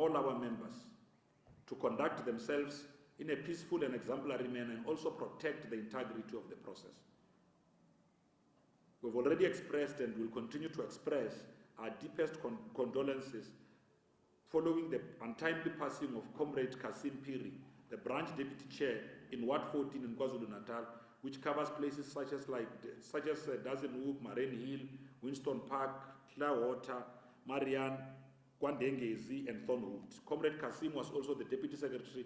all our members to conduct themselves in a peaceful and exemplary manner and also protect the integrity of the process. We've already expressed and will continue to express our deepest condolences following the untimely passing of Comrade Kasim Piri, the branch deputy chair in Ward 14 in KwaZulu-Natal, which covers places such as Dazenhoek, Marine Hill, Winston Park, Clearwater, Marianne, Kwandengezi, and Thornwood. Comrade Kasim was also the deputy secretary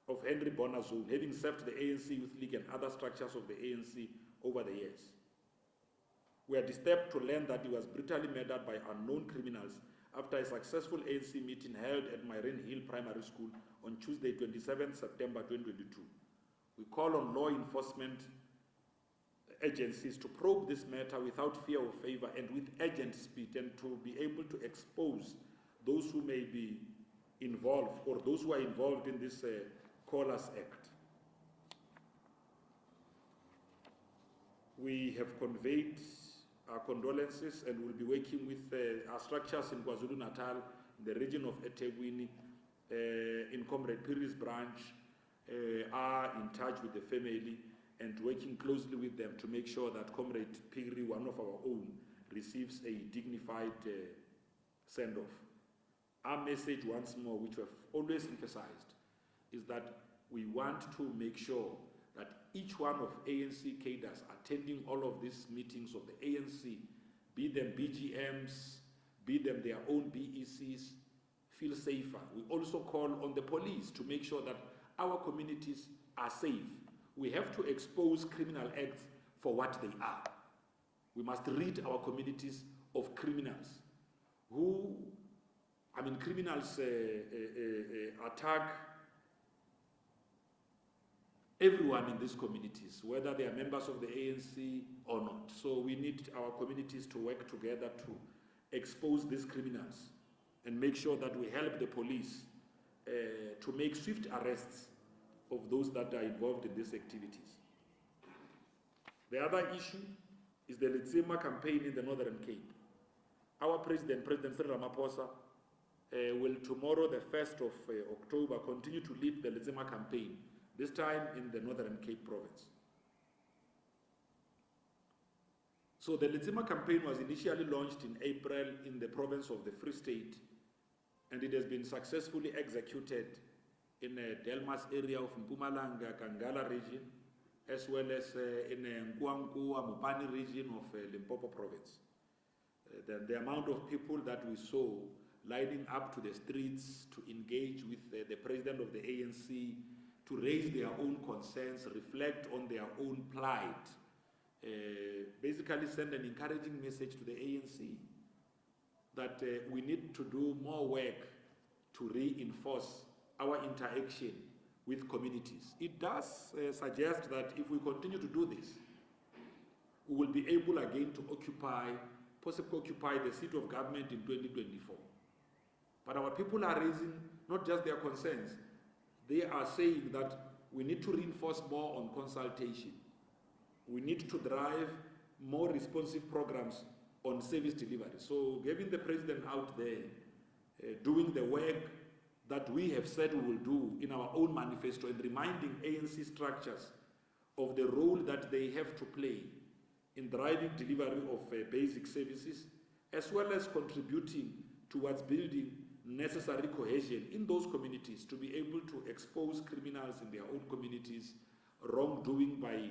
of Henry Bonner Zone, having served the ANC Youth League and other structures of the ANC over the years. We are disturbed to learn that he was brutally murdered by unknown criminals after a successful ANC meeting held at Marine Hill Primary School on Tuesday, 27 September 2022. We call on law enforcement agencies to probe this matter without fear or favor and with urgent speed, and to be able to expose those who may be involved or those who are involved in this Callers Act. We have conveyed our condolences and will be working with our structures in KwaZulu-Natal, in the region of eThekwini, in Comrade Piri's branch, are in touch with the family and working closely with them to make sure that Comrade Piri, one of our own, receives a dignified send-off. Our message, once more, which we have always emphasized, is that we want to make sure that each one of ANC cadres attending all of these meetings of the ANC, be them BGMs, be them their own BECs, feel safer. We also call on the police to make sure that our communities are safe. We have to expose criminal acts for what they are. We must rid our communities of criminals who, criminals attack everyone in these communities, whether they are members of the ANC or not. So we need our communities to work together to expose these criminals and make sure that we help the police to make swift arrests of those that are involved in these activities. The other issue is the Legisima campaign in the Northern Cape. Our President Cyril Ramaphosa, will tomorrow, the 1st of October, continue to lead the Legisima campaign, this time in the Northern Cape province. So the Legisima campaign was initially launched in April in the province of the Free State, and it has been successfully executed in Delmas area of Mpumalanga, Kangala region, as well as in Nkuankua, Mopani region of Limpopo province. The amount of people that we saw lining up to the streets to engage with the president of the ANC, to raise their own concerns, reflect on their own plight, basically send an encouraging message to the ANC that we need to do more work to reinforce our interaction with communities. It does suggest that if we continue to do this, we will be able again to possibly occupy the seat of government in 2024. But our people are raising not just their concerns, they are saying that we need to reinforce more on consultation. We need to drive more responsive programs on service delivery. So having the president out there doing the work that we have said we will do in our own manifesto, and reminding ANC structures of the role that they have to play in driving delivery of basic services, as well as contributing towards building necessary cohesion in those communities to be able to expose criminals in their own communities, wrongdoing by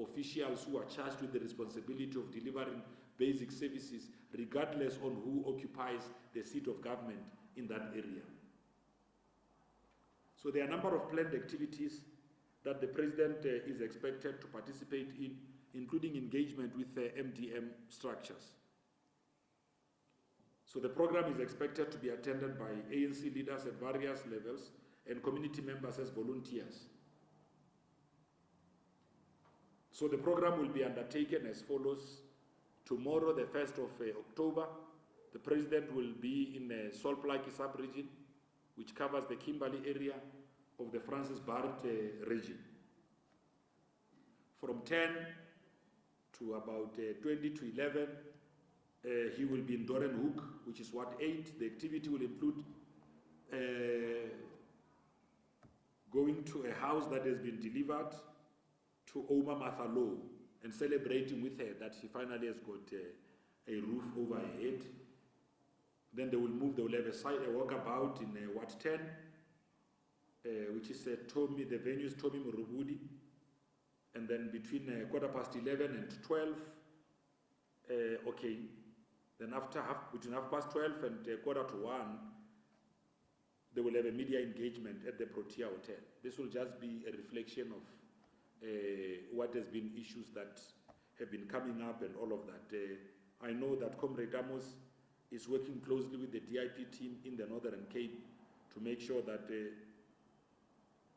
officials who are charged with the responsibility of delivering basic services, regardless on who occupies the seat of government in that area. So there are a number of planned activities that the president is expected to participate in, including engagement with MDM structures. So the program is expected to be attended by ANC leaders at various levels and community members as volunteers. So the program will be undertaken as follows. Tomorrow, the 1st of October, the president will be in the Solplaatje sub-region, which covers the Kimberley area of the Francis Bart region. From 10 to about 20 to 11, he will be in Doornhoek, which is Ward 8. The activity will include to a house that has been delivered to Oma Mathalo and celebrating with her that she finally has got a roof over her head. Then they will move, they will have a walkabout in Wat 10, which is Tommy, the venue is Tommy Murubudi. And then between 11:15 and 12, okay. Then between 12:30 and 1:45, they will have a media engagement at the Protea Hotel. This will just be a reflection of what has been issues that have been coming up and all of that. I know that Comrade Amos is working closely with the DIP team in the Northern Cape to make sure that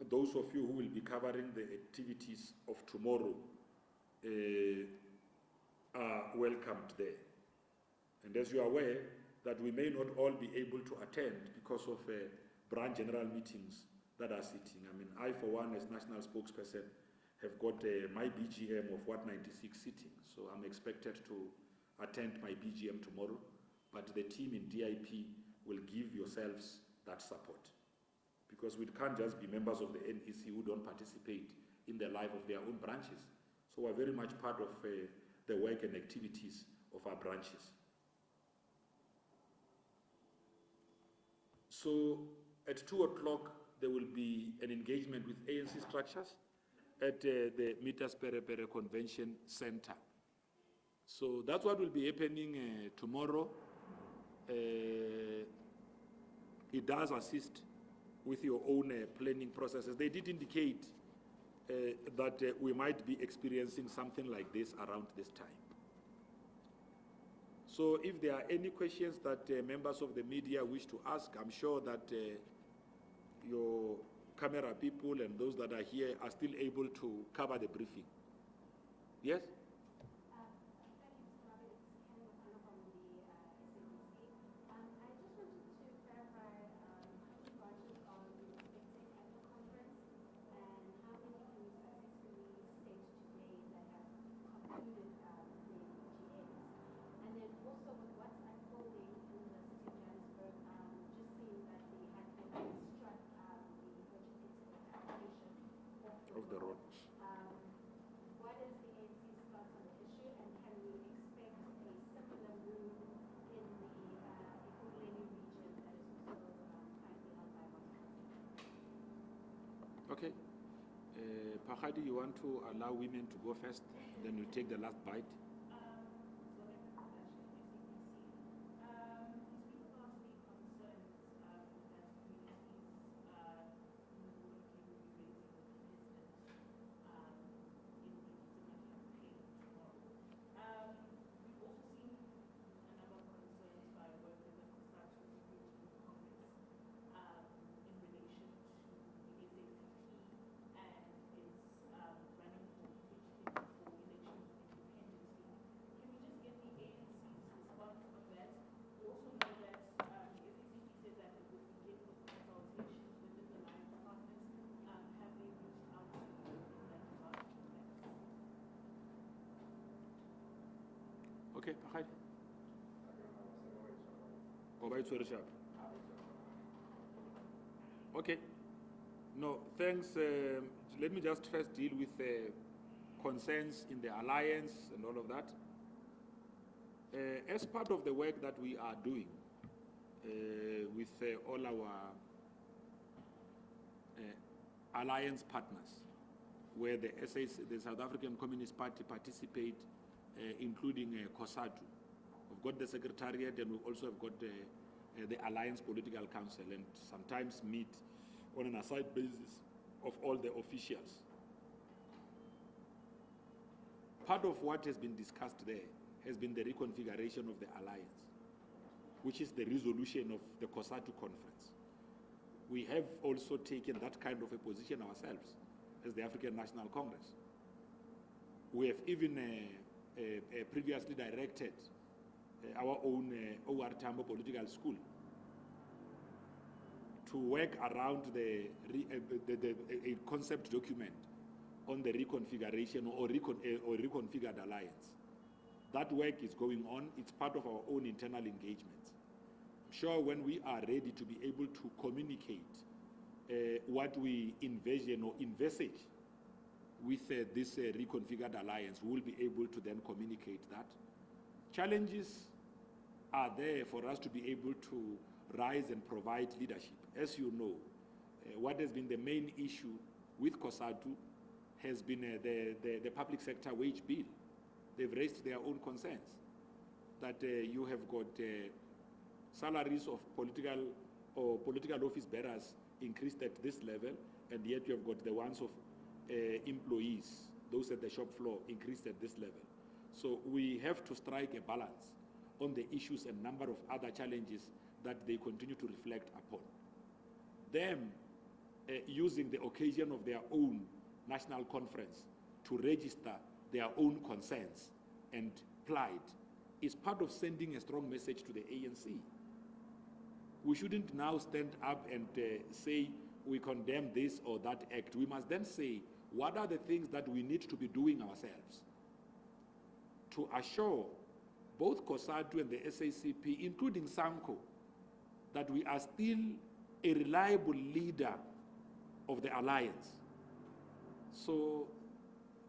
those of you who will be covering the activities of tomorrow are welcomed there. And as you are aware, that we may not all be able to attend because of branch general meetings that are sitting. I mean, I, for one, as national spokesperson, have got my BGM of 96 sitting. So I'm expected to attend my BGM tomorrow. But the team in DIP will give yourselves that support. Because we can't just be members of the NEC who don't participate in the life of their own branches. So we're very much part of the work and activities of our branches. So at 2 o'clock, there will be an engagement with ANC structures at the Mitas Perepere Convention Center. So that's what will be happening tomorrow. It does assist with your own planning processes. They did indicate that we might be experiencing something like this around this time. So if there are any questions that members of the media wish to ask, I'm sure that your camera people and those that are here are still able to cover the briefing. Yes? Of the road. What is the ANC's thoughts on the issue, and can we expect a similar move in the Ekurhuleni region that is also currently held by Botswana? Okay. Pahadi, you want to allow women to go first, then you take the last bite? Okay, Pahadi. Okay. No, thanks. Let me just first deal with concerns in the alliance and all of that. As part of the work that we are doing with all our alliance partners, where the South African Communist Party participate, including COSATU. We've got the Secretariat, and we also have got the Alliance Political Council, and sometimes meet on an aside basis of all the officials. Part of what has been discussed there has been the reconfiguration of the alliance, which is the resolution of the COSATU conference. We have also taken that kind of a position ourselves as the African National Congress. We have even previously directed our own OR Tambo Political School to work around a concept document on the reconfiguration or reconfigured alliance. That work is going on. It's part of our own internal engagements. I'm sure when we are ready to be able to communicate what we envision or envisage with this reconfigured alliance. We will be able to then communicate that. Challenges are there for us to be able to rise and provide leadership. As you know, what has been the main issue with COSATU has been the public sector wage bill. They've raised their own concerns that you have got salaries of political office bearers increased at this level, and yet you have got the ones of employees, those at the shop floor, increased at this level. So we have to strike a balance on the issues and number of other challenges that they continue to reflect upon. Them using the occasion of their own national conference to register their own concerns and plight is part of sending a strong message to the ANC. We shouldn't now stand up and say we condemn this or that act. We must then say, what are the things that we need to be doing ourselves to assure both COSATU and the SACP, including SAMCO, that we are still a reliable leader of the alliance. So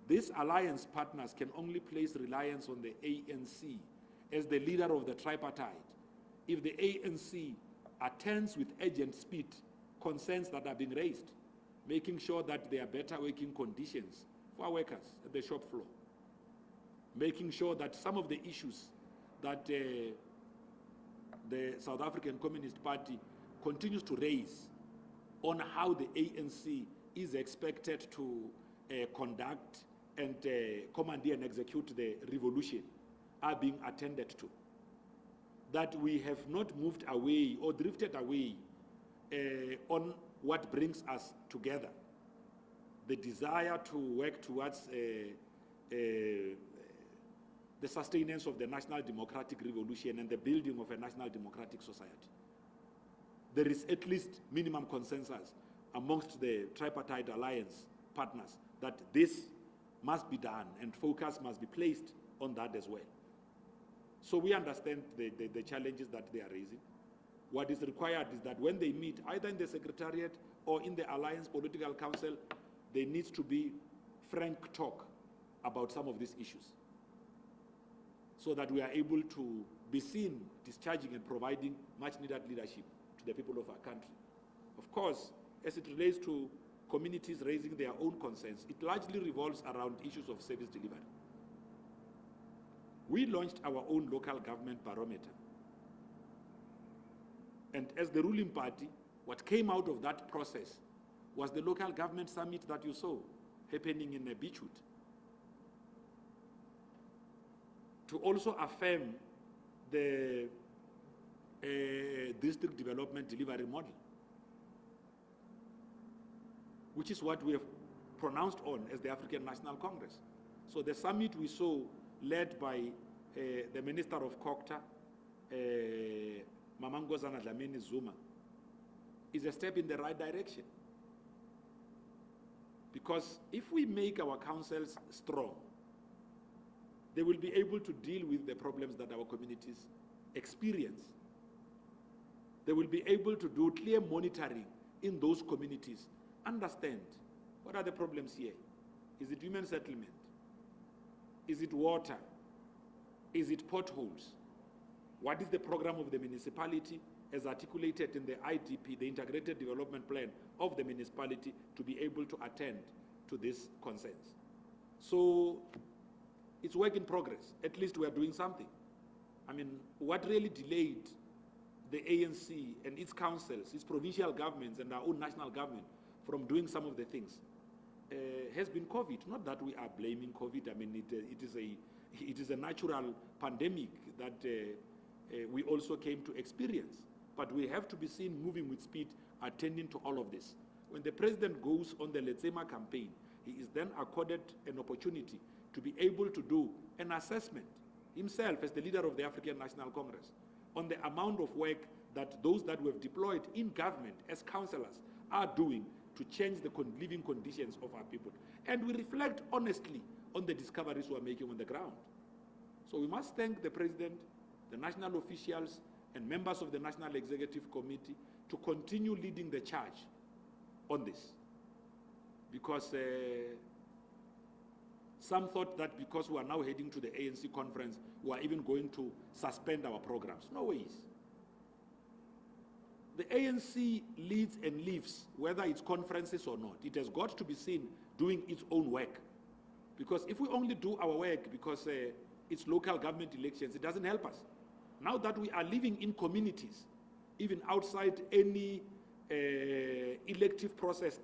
these alliance partners can only place reliance on the ANC as the leader of the tripartite if the ANC attends with urgent speed concerns that are being raised, making sure that there are better working conditions for our workers at the shop floor, making sure that some of the issues that the South African Communist Party continues to raise on how the ANC is expected to conduct and commandeer and execute the revolution are being attended to. That we have not moved away or drifted away on what brings us together. The desire to work towards the sustenance of the national democratic revolution and the building of a national democratic society. There is at least minimum consensus amongst the tripartite alliance partners that this must be done and focus must be placed on that as well. So we understand the challenges that they are raising. What is required is that when they meet, either in the Secretariat or in the Alliance Political Council, there needs to be frank talk about some of these issues so that we are able to be seen discharging and providing much needed leadership to the people of our country. Of course, as it relates to communities raising their own concerns, it largely revolves around issues of service delivery. We launched our own local government barometer. And as the ruling party, what came out of that process was the local government summit that you saw happening in Beachwood, to also affirm the district development delivery model, which is what we have pronounced on as the African National Congress. So the summit we saw, led by the Minister of COCTA, Mamangozana Dlamini Zuma, is a step in the right direction. Because if we make our councils strong, they will be able to deal with the problems that our communities experience. They will be able to do clear monitoring in those communities. Understand, what are the problems here? Is it human settlement? Is it water? Is it potholes? What is the program of the municipality as articulated in the IDP, the Integrated Development Plan of the municipality, to be able to attend to these concerns? So it's work in progress. At least we are doing something. I mean, what really delayed the ANC and its councils, its provincial governments and our own national government from doing some of the things has been COVID. Not that we are blaming COVID. I mean, it is a natural pandemic that we also came to experience. But we have to be seen moving with speed, attending to all of this. When the president goes on the Legisima campaign, he is then accorded an opportunity to be able to do an assessment himself as the leader of the African National Congress on the amount of work that those that we have deployed in government as councillors are doing to change the living conditions of our people. And we reflect honestly on the discoveries we are making on the ground. So we must thank the president, the national officials, and members of the National Executive Committee to continue leading the charge on this. Because some thought that because we are now heading to the ANC conference, we are even going to suspend our programs. No ways. The ANC leads and lives, whether it's conferences or not. It has got to be seen doing its own work. Because if we only do our work because it's local government elections, it doesn't help us. Now that we are living in communities, even outside any elective process,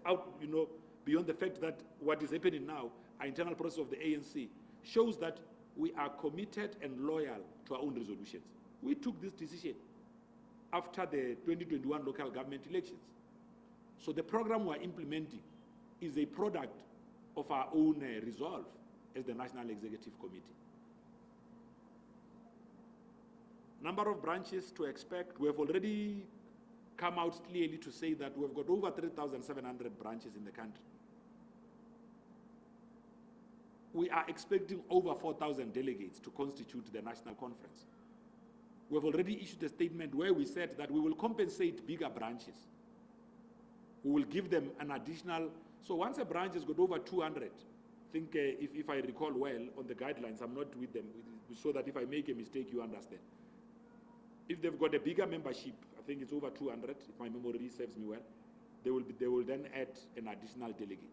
beyond the fact that what is happening now, our internal process of the ANC, shows that we are committed and loyal to our own resolutions. We took this decision after the 2021 local government elections. So the program we are implementing is a product of our own resolve as the National Executive Committee. Number of branches to expect, we have already come out clearly to say that we've got over 3,700 branches in the country. We are expecting over 4,000 delegates to constitute the national conference. We've already issued a statement where we said that we will compensate bigger branches. We will give them an additional, so once a branch has got over 200, I think if I recall well on the guidelines, I'm not with them, so that if I make a mistake, you understand. If they've got a bigger membership, I think it's over 200, if my memory serves me well, they will then add an additional delegate.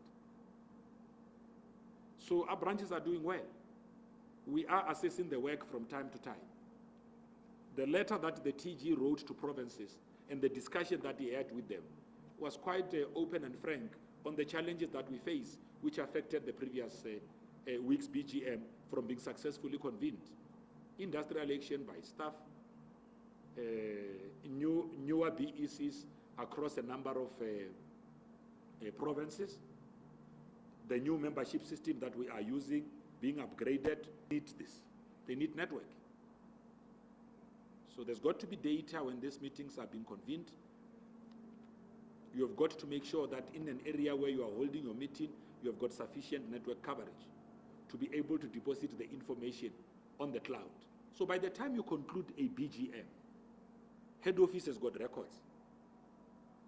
So our branches are doing well. We are assessing the work from time to time. The letter that the TG wrote to provinces and the discussion that he had with them was quite open and frank on the challenges that we face, which affected the previous week's BGM from being successfully convened. Industrial action by staff, newer BECs across a number of provinces, the new membership system that we are using being upgraded, need this. They need network. So there's got to be data when these meetings are being convened. You have got to make sure that in an area where you are holding your meeting, you have got sufficient network coverage to be able to deposit the information on the cloud. So by the time you conclude a BGM, head office has got records.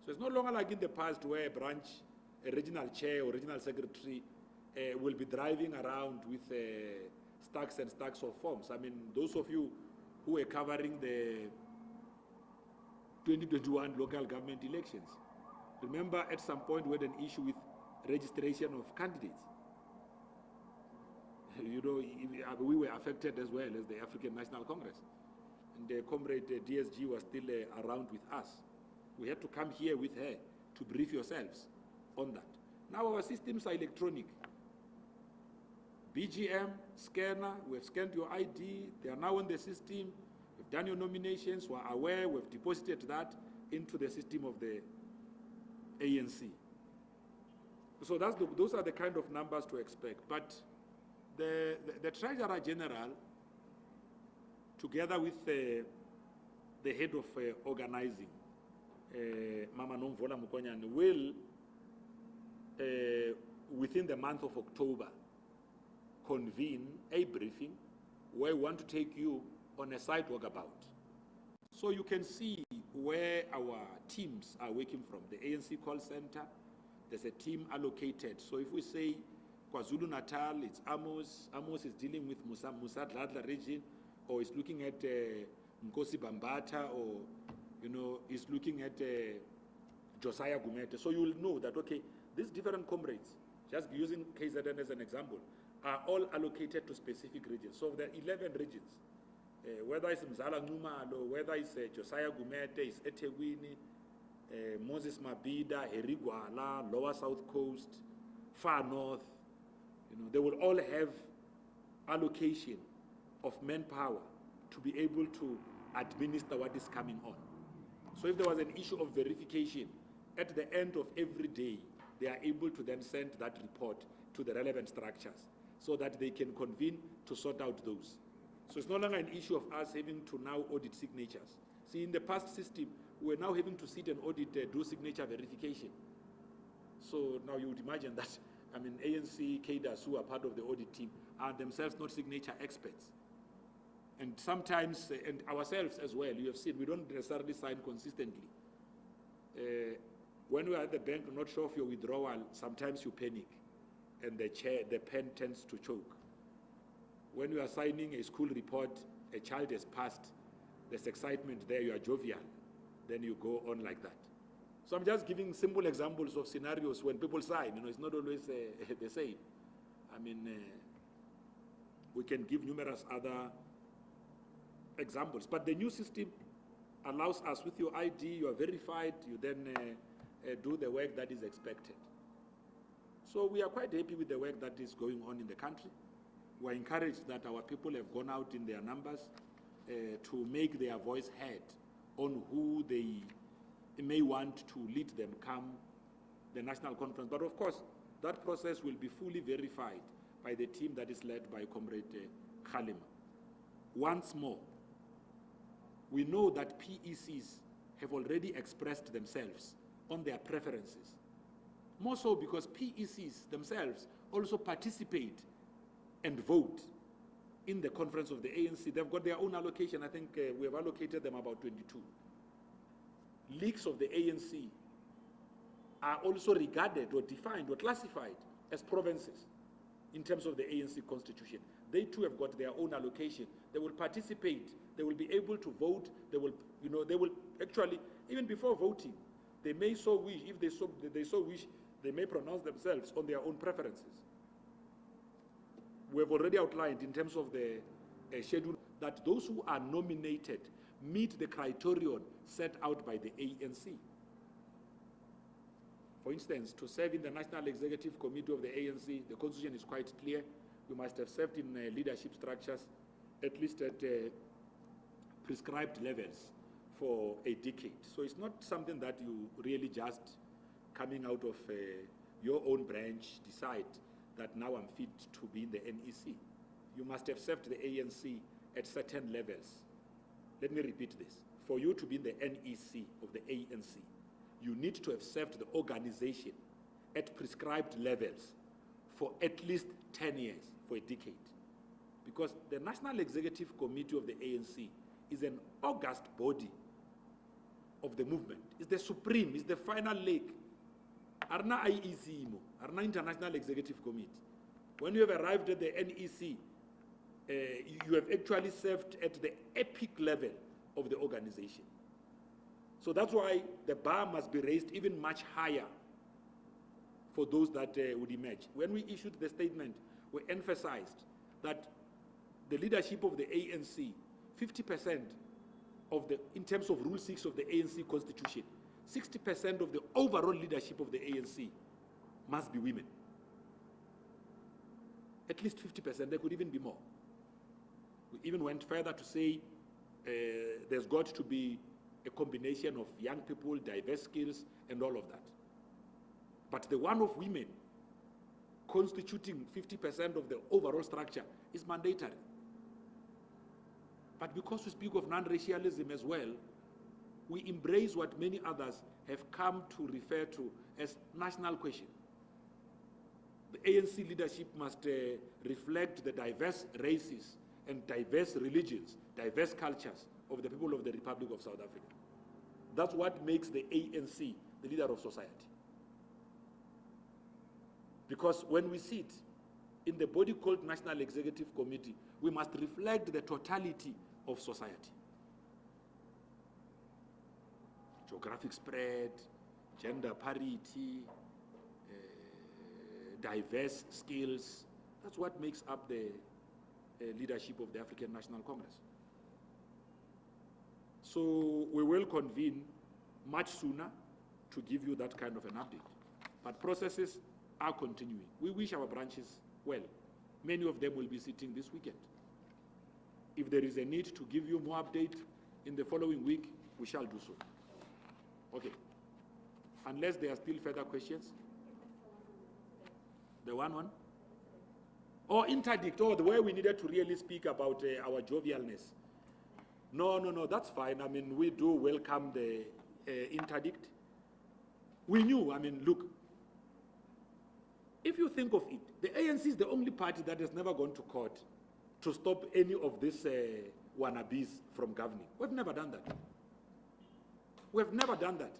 So it's no longer like in the past where a regional chair or regional secretary will be driving around with stacks and stacks of forms. I mean, those of you who were covering the 2021 local government elections, remember at some point we had an issue with registration of candidates. We were affected as well as the African National Congress. And the comrade DSG was still around with us. We had to come here with her to brief yourselves on that. Now our systems are electronic. BGM, scanner, we've scanned your ID, they are now on the system, we've done your nominations, we're aware, we've deposited that into the system of the ANC. So those are the kind of numbers to expect. But the Treasurer General, together with the head of organizing, Mama Nomvola Mukonyane, will, within the month of October, convene a briefing where we want to take you on a site walkabout. So you can see where our teams are working from. The ANC call center, there's a team allocated. So if we say KwaZulu Natal, it's Amos. Amos is dealing with Musa Dladla region, or is looking at Nkosi Bambata, or is looking at Josiah Gumete. So you will know that, okay, these different comrades, just using KZN as an example, are all allocated to specific regions. So there are 11 regions, whether it's Mzala Ngumalo, whether it's Josiah Gumete, it's eThekwini, Moses Mabhida, Herigwala, Lower South Coast, Far North, they will all have allocation of manpower to be able to administer what is coming on. So if there was an issue of verification, at the end of every day, they are able to then send that report to the relevant structures so that they can convene to sort out those. So it's no longer an issue of us having to now audit signatures. See, in the past system, we're now having to sit and audit, do signature verification. So now you would imagine that, ANC cadres who are part of the audit team are themselves not signature experts. And sometimes, and ourselves as well, you have seen, we don't necessarily sign consistently. When you are at the bank not sure of your withdrawal, sometimes you panic and the pen tends to choke. When you are signing a school report, a child has passed, there's excitement there, you are jovial, then you go on like that. So I'm just giving simple examples of scenarios when people sign. It's not always the same. We can give numerous other examples. But the new system allows us, with your ID, you are verified, you then do the work that is expected. So we are quite happy with the work that is going on in the country. We are encouraged that our people have gone out in their numbers to make their voice heard on who they may want to lead them come the national conference. But of course, that process will be fully verified by the team that is led by Comrade Khalima. Once more, we know that PECs have already expressed themselves on their preferences. More so because PECs themselves also participate and vote in the conference of the ANC. They've got their own allocation. I think we have allocated them about 22. Leagues of the ANC are also regarded or defined or classified as provinces in terms of the ANC constitution. They too have got their own allocation. They will participate. They will be able to vote. They will actually, even before voting, they may so wish, if they so wish, they may pronounce themselves on their own preferences. We have already outlined in terms of the schedule that those who are nominated meet the criterion set out by the ANC. For instance, to serve in the National Executive Committee of the ANC, the constitution is quite clear. You must have served in leadership structures, at least at prescribed levels, for a decade. So it's not something that you really just coming out of your own branch decide that now I'm fit to be in the NEC. You must have served the ANC at certain levels. Let me repeat this. For you to be in the NEC of the ANC, you need to have served the organization at prescribed levels for at least 10 years, for a decade. Because the National Executive Committee of the ANC is an august body of the movement. It's the supreme, it's the final leg. Arna IEC, Arna International Executive Committee. When you have arrived at the NEC, you have actually served at the epic level of the organization. So that's why the bar must be raised even much higher for those that would emerge. When we issued the statement, we emphasized that the leadership of the ANC, 50% of the, in terms of Rule 6 of the ANC Constitution, 60% of the overall leadership of the ANC must be women. At least 50%, there could even be more. We even went further to say there's got to be a combination of young people, diverse skills, and all of that. But the one of women constituting 50% of the overall structure is mandatory. But because we speak of non-racialism as well, we embrace what many others have come to refer to as national question. The ANC leadership must reflect the diverse races and diverse religions, diverse cultures of the people of the Republic of South Africa. That's what makes the ANC the leader of society. Because when we sit in the body called National Executive Committee, we must reflect the totality of society. Geographic spread, gender parity, diverse skills. That's what makes up the leadership of the African National Congress. So we will convene much sooner to give you that kind of an update. But processes are continuing. We wish our branches well. Many of them will be sitting this weekend. If there is a need to give you more update in the following week, we shall do so. Okay. Unless there are still further questions. The one? Or interdict, or the way we needed to really speak about our jovialness. No, that's fine. I mean, we do welcome the interdict. We knew, look, if you think of it, the ANC is the only party that has never gone to court to stop any of these wannabes from governing. We've never done that. We've never done that.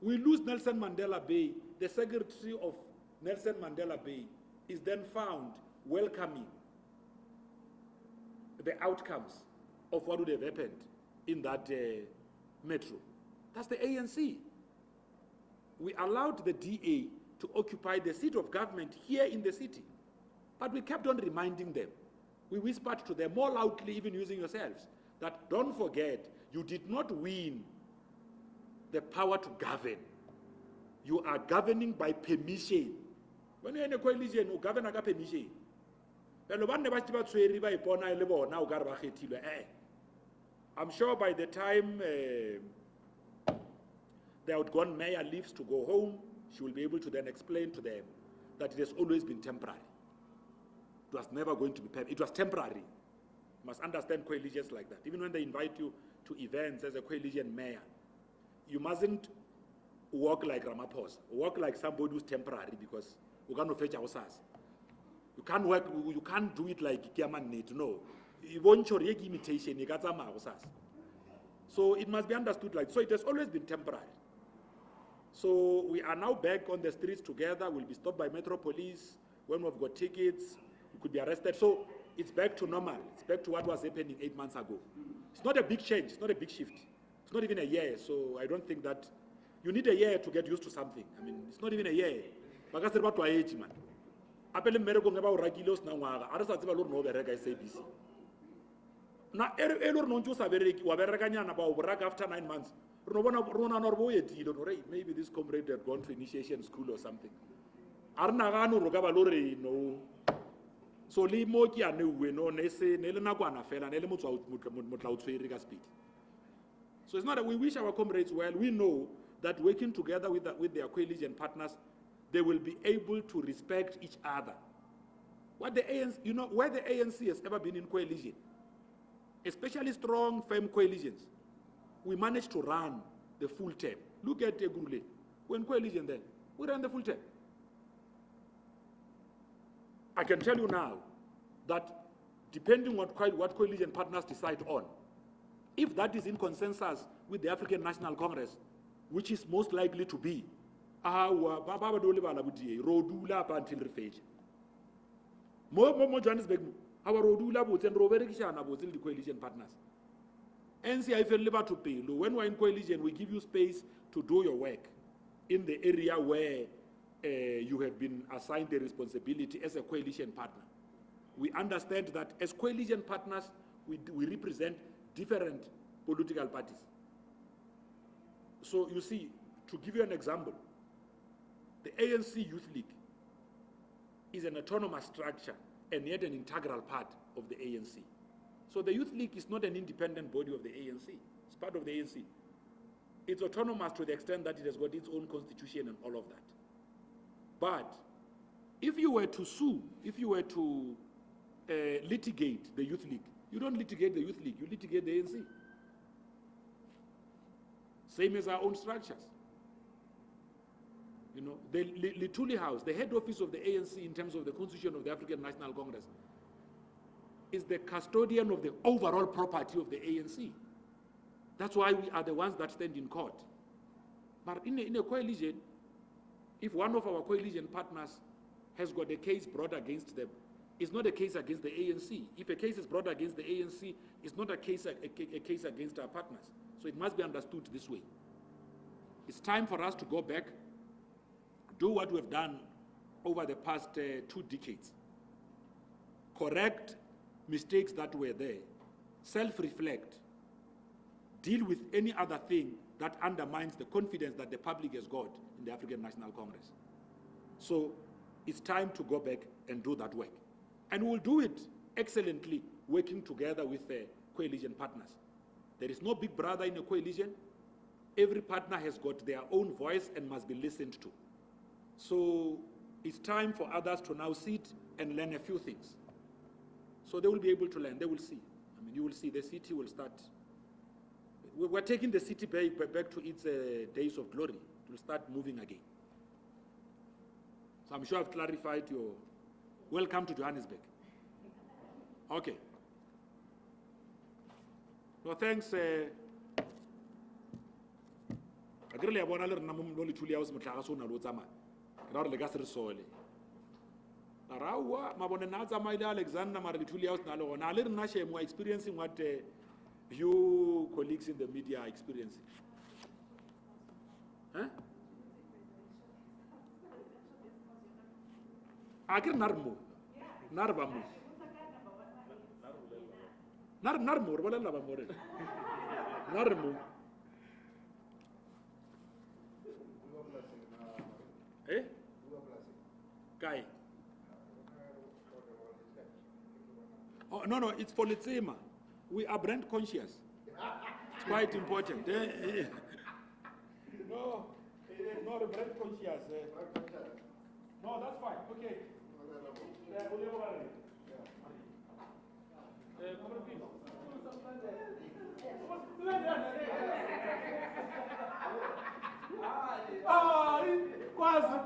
We lose Nelson Mandela Bay. The secretary of Nelson Mandela Bay is then found welcoming the outcomes of what would have happened in that metro. That's the ANC. We allowed the DA to occupy the seat of government here in the city. But we kept on reminding them. We whispered to them more loudly, even using yourselves, that don't forget, you did not win the power to govern. You are governing by permission. When you're in a coalition, you govern by permission. I'm sure by the time the outgone mayor leaves to go home, she will be able to then explain to them that it has always been temporary. It was never going to be permanent. It was temporary. You must understand coalitions like that. Even when they invite you to events as a coalition mayor, you mustn't walk like Ramaphosa. Walk like somebody who's temporary, because you can't fetch our SARS. You can't work. You can't do it like Kiaman need. No, you want your imitation. You got some SARS. So it must be understood like so. It has always been temporary. So we are now back on the streets together. We'll be stopped by Metro Police when we've got tickets. We could be arrested. So it's back to normal. It's back to what was happening 8 months ago. It's not a big change. It's not a big shift. It's not even a year. So I don't think that you need a year to get used to something. I mean, it's not even a year. Because it's about to age, man. Apele mmereko ngaba urakilos na ngwaga. Ara sa tseba lo no bereka SABC. Na elo no ntse sa bereki wa bereka nyana ba o boraka after 9 months. Maybe this comrade had gone to initiation school or something. No. So le mo ki ane we no ne se ne le nakwana fela ne le motho motla utswere ka speed. So it's not that we wish our comrades well. We know that working together with their coalition partners, they will be able to respect each other. What the ANC, you know, where the ANC has ever been in coalition, especially strong, firm coalitions, we managed to run the full term. Look at Gurule. We're in coalition then. We ran the full term. I can tell you now that depending on what coalition partners decide on, if that is in consensus with the African National Congress, which is most likely to be, until Johannesburg, our the coalition partners. NCI to pay. When we're in coalition, we give you space to do your work in the area where you have been assigned the responsibility as a coalition partner. We understand that as coalition partners, we represent different political parties. So you see, to give you an example, the ANC Youth League is an autonomous structure and yet an integral part of the ANC. So the Youth League is not an independent body of the ANC. It's part of the ANC. It's autonomous to the extent that it has got its own constitution and all of that. But if you were to sue, if you were to litigate the Youth League, you don't litigate the Youth League, you litigate the ANC. Same as our own structures. You know, the Lituli House, the head office of the ANC in terms of the constitution of the African National Congress, is the custodian of the overall property of the ANC. That's why we are the ones that stand in court. But in a coalition, if one of our coalition partners has got a case brought against them, it's not a case against the ANC. If a case is brought against the ANC, it's not a case against our partners. So it must be understood this way. It's time for us to go back, do what we've done over the past 2 decades. Correct mistakes that were there, self-reflect, deal with any other thing that undermines the confidence that the public has got in the African National Congress. So it's time to go back and do that work. And we'll do it excellently, working together with the coalition partners. There is no big brother in a coalition. Every partner has got their own voice and must be listened to. So it's time for others to now sit and learn a few things. So they will be able to learn, they will see. I mean, you will see the city will start. We're taking the city back to its days of glory. It will start moving again. So I'm sure I've clarified your welcome to Johannesburg. Okay. Well, thanks. I a ke re le ya bona le rena mo le thuli ya o se motlhaga se o na le o tsamaya ke ra gore le ka se re sole a ra aowa mabone na a tsamaile Alexander mare lethuli ya o se na le gona a le rena shame we are experiencing what you colleagues in the media are experiencing. Huh? A ke re na re mo na re ba mo na re mo re bolelela ba mo re na re mo Kai. Oh, no, it's for Legisima. We are brand conscious. It's quite important. No, it is not a brand conscious. No, that's fine. Okay. Quase.